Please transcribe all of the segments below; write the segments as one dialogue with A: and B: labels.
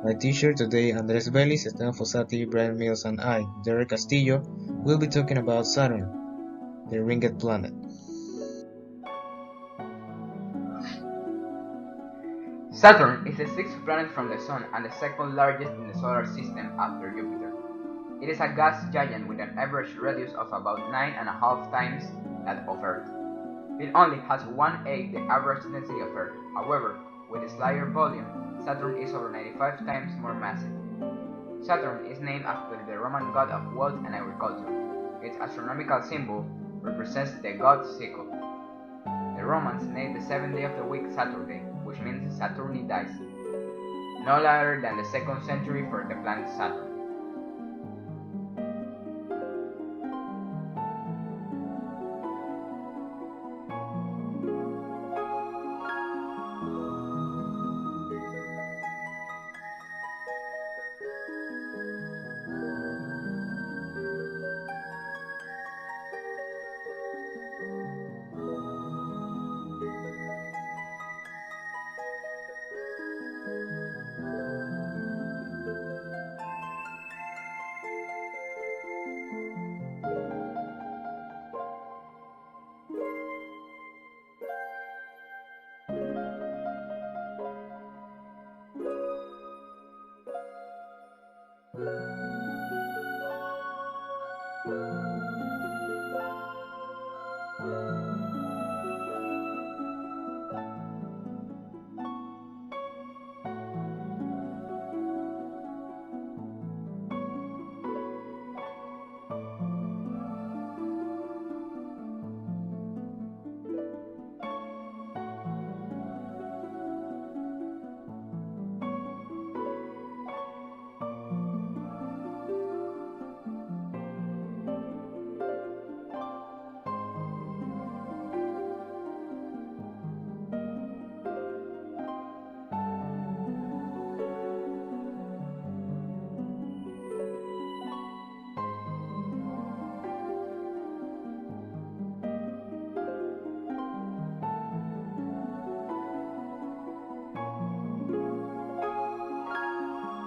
A: My teacher today, Andrés Beliz, Esteban Fossatti, Bryan Mills, and I, Derek Castillo, will be talking about Saturn, the ringed planet.
B: Saturn is the sixth planet from the Sun and the second largest in the solar system after Jupiter. It is a gas giant with an average radius of about 9.5 times that of Earth. It only has 1/8 the average density of Earth. However, with a slighter volume, Saturn is over 95 times more massive. Saturn is named after the Roman god of wealth and agriculture. Its astronomical symbol represents the god's sickle. The Romans named the 7th day of the week Saturday, which means Saturni dies, no later than the 2nd century for the planet Saturn.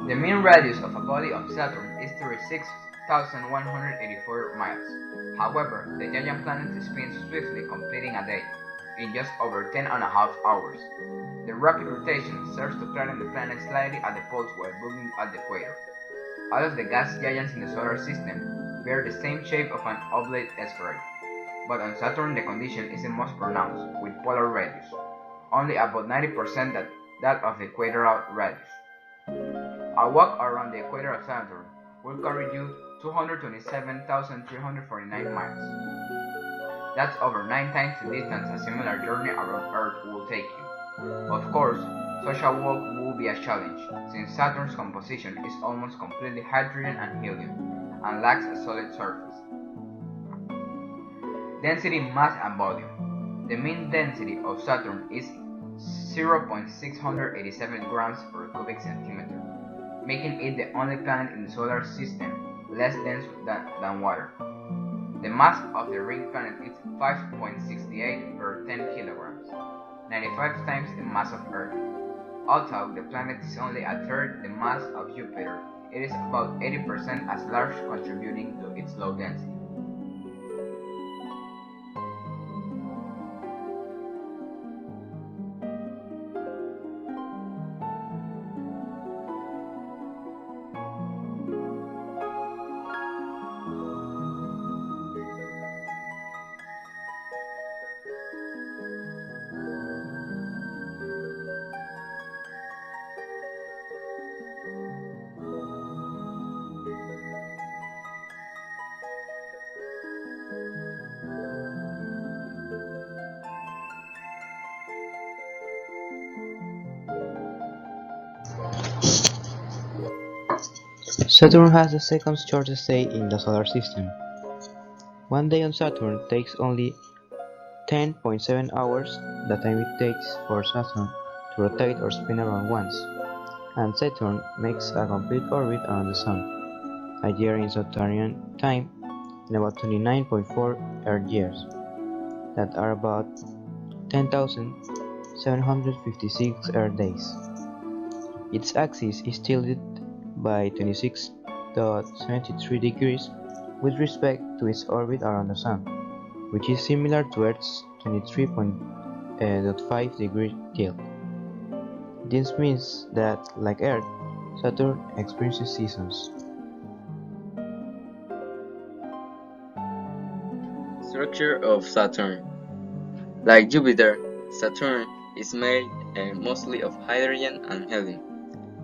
B: The mean radius of a body of Saturn is 36,184 miles. However, the giant planet spins swiftly, completing a day in just over 10.5 hours. The rapid rotation serves to flatten the planet slightly at the poles while moving at the equator. All of the gas giants in the solar system bear the same shape of an oblate spheroid, but on Saturn the condition is the most pronounced, with polar radius, only about 90% that of the equatorial radius. A walk around the equator of Saturn will carry you 227,349 miles. That's over 9 times the distance a similar journey around Earth will take you. Of course, such a walk will be a challenge, since Saturn's composition is almost completely hydrogen and helium, and lacks a solid surface. Density, mass, and volume. The mean density of Saturn is 0.687 grams per cubic centimeter, making it the only planet in the solar system less dense than water. The mass of the ring planet is 5.68 per 10 kilograms, 95 times the mass of Earth. Although the planet is only a third the mass of Jupiter, it is about 80% as large, contributing to its low density.
C: Saturn has the second shortest day in the solar system. One day on Saturn takes only 10.7 hours, the time it takes for Saturn to rotate or spin around once, and Saturn makes a complete orbit around the Sun, a year in Saturnian time, in about 29.4 Earth years, that are about 10,756 Earth days. Its axis is tilted by 26.73 degrees with respect to its orbit around the Sun, which is similar to Earth's 23.5 degree tilt. This means that, like Earth, Saturn experiences seasons.
D: Structure of Saturn. Like Jupiter, Saturn is made mostly of hydrogen and helium.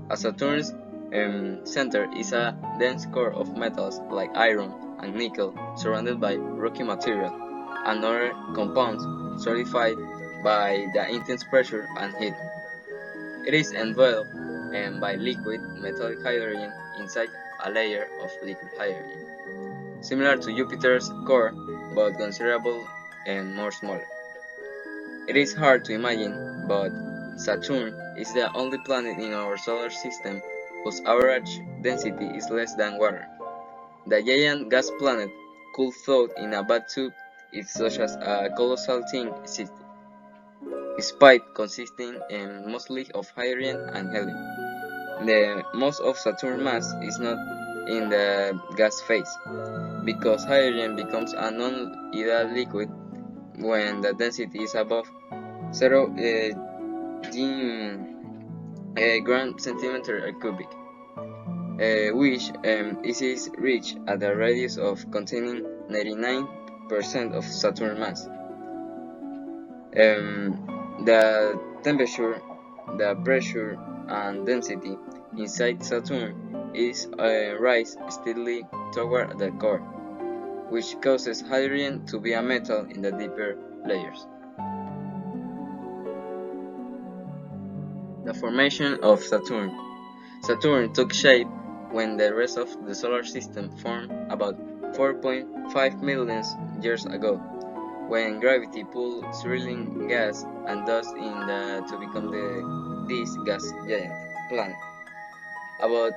D: At Saturn's center is a dense core of metals like iron and nickel surrounded by rocky material and other compounds solidified by the intense pressure and heat. It is enveloped by liquid metallic hydrogen inside a layer of liquid hydrogen, similar to Jupiter's core but considerable and more smaller. It is hard to imagine, but Saturn is the only planet in our solar system whose average density is less than water. The giant gas planet could float in a bathtub if such a colossal thing existed, despite consisting mostly of hydrogen and helium. Most of Saturn's mass is not in the gas phase, because hydrogen becomes a non-ideal liquid when the density is above 0 gram centimeter cubic, which is reached at a radius of containing 99% of Saturn's mass. The temperature, the pressure, and density inside Saturn is rise steadily toward the core, which causes hydrogen to be a metal in the deeper layers. The formation of Saturn. Saturn took shape when the rest of the solar system formed about 4.5 million years ago, when gravity pulled swirling gas and dust to become this gas giant planet. About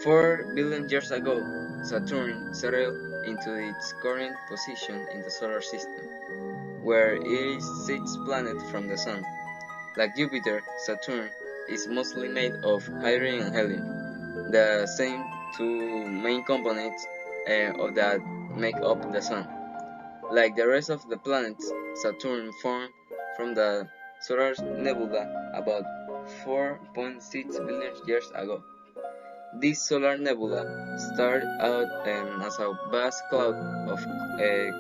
D: 4 billion years ago, Saturn settled into its current position in the solar system, where it is the sixth planet from the Sun. Like Jupiter, Saturn is mostly made of hydrogen and helium, the same two main components that make up the Sun. Like the rest of the planets, Saturn formed from the solar nebula about 4.6 billion years ago. This solar nebula started out as a vast cloud of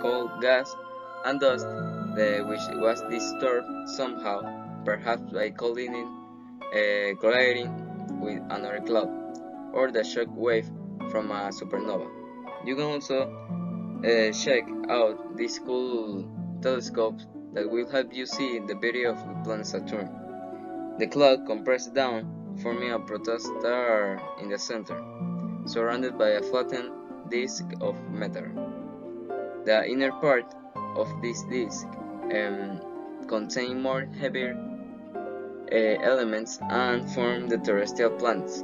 D: cold gas and dust, which was disturbed somehow, perhaps by colliding with another cloud, or the shock wave from a supernova. You can also check out these cool telescopes that will help you see the beauty of the planet Saturn. The cloud compressed down, forming a protostar in the center, surrounded by a flattened disk of matter. The inner part of this disk contained more heavier elements and formed the terrestrial planets,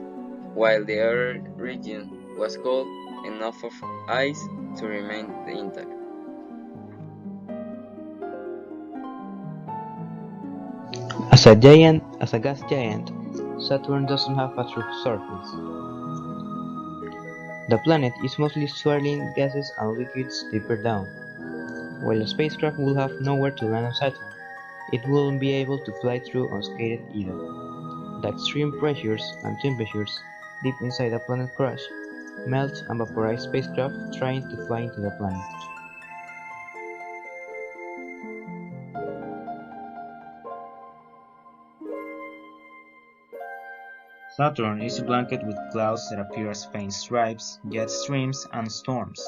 D: while the other region was cold enough of ice to remain intact.
C: As a gas giant, Saturn doesn't have a true surface. The planet is mostly swirling gases and liquids deeper down. While a spacecraft will have nowhere to land on Saturn, it wouldn't be able to fly through unscathed either. The extreme pressures and temperatures deep inside the planet crush, melt and vaporize spacecraft trying to fly into the planet.
A: Saturn is blanketed with clouds that appear as faint stripes, jet streams, and storms.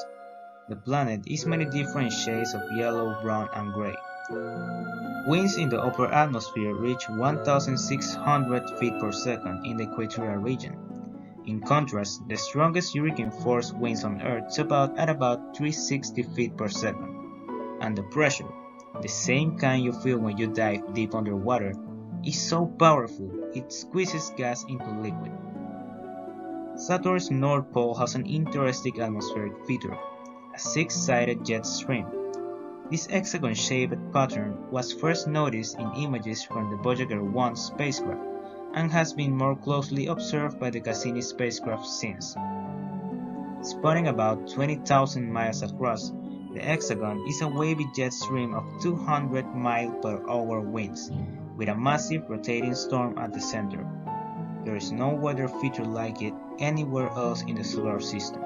A: The planet is many different shades of yellow, brown, and gray. Winds in the upper atmosphere reach 1,600 feet per second in the equatorial region. In contrast, the strongest hurricane force winds on Earth top out at about 360 feet per second. And the pressure, the same kind you feel when you dive deep underwater, is so powerful it squeezes gas into liquid. Saturn's North Pole has an interesting atmospheric feature, a six-sided jet stream. This hexagon-shaped pattern was first noticed in images from the Voyager 1 spacecraft, and has been more closely observed by the Cassini spacecraft since. Spanning about 20,000 miles across, the hexagon is a wavy jet stream of 200 mile-per-hour winds, with a massive rotating storm at the center. There is no weather feature like it anywhere else in the solar system.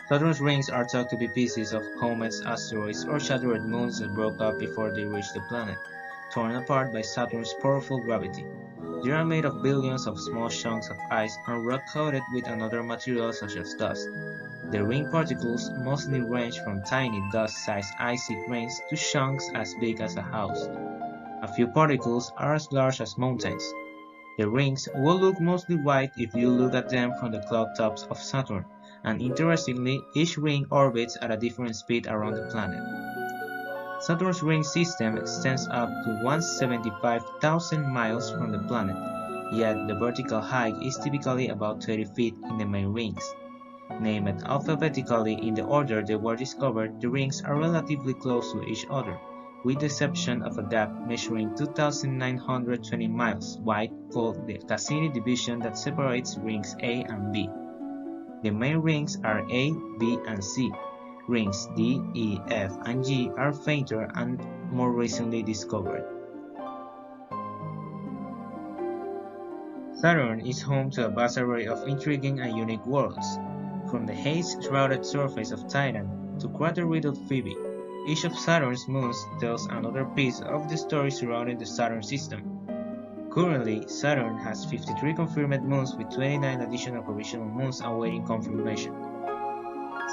A: Saturn's rings are thought to be pieces of comets, asteroids, or shattered moons that broke up before they reached the planet, torn apart by Saturn's powerful gravity. They are made of billions of small chunks of ice and rock coated with another material such as dust. The ring particles mostly range from tiny dust-sized icy grains to chunks as big as a house. A few particles are as large as mountains. The rings will look mostly white if you look at them from the cloud tops of Saturn, and interestingly, each ring orbits at a different speed around the planet. Saturn's ring system extends up to 175,000 miles from the planet, yet the vertical height is typically about 30 feet in the main rings. Named alphabetically in the order they were discovered, the rings are relatively close to each other, with the exception of a gap measuring 2,920 miles wide called the Cassini division that separates rings A and B. The main rings are A, B, and C. Rings D, E, F, and G are fainter and more recently discovered. Saturn is home to a vast array of intriguing and unique worlds, from the haze-shrouded surface of Titan to crater-riddled Phoebe. Each of Saturn's moons tells another piece of the story surrounding the Saturn system. Currently, Saturn has 53 confirmed moons with 29 additional provisional moons awaiting confirmation.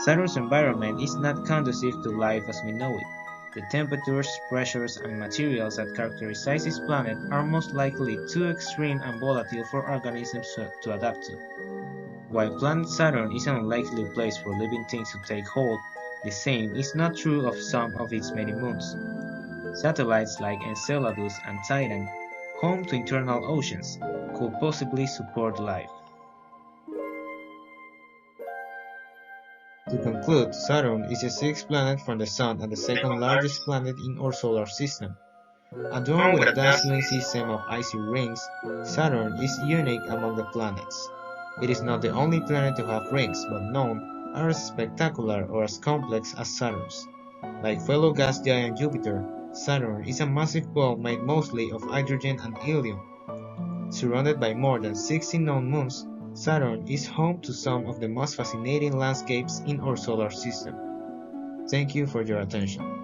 A: Saturn's environment is not conducive to life as we know it. The temperatures, pressures, and materials that characterize this planet are most likely too extreme and volatile for organisms to adapt to. While planet Saturn is an unlikely place for living things to take hold, the same is not true of some of its many moons. Satellites like Enceladus and Titan, home to internal oceans, could possibly support life. To conclude, Saturn is the sixth planet from the Sun and the second largest planet in our solar system. Adorned with a dazzling system of icy rings, Saturn is unique among the planets. It is not the only planet to have rings, but none are as spectacular or as complex as Saturn's. Like fellow gas giant Jupiter, Saturn is a massive ball made mostly of hydrogen and helium. Surrounded by more than 60 known moons, Saturn is home to some of the most fascinating landscapes in our solar system. Thank you for your attention.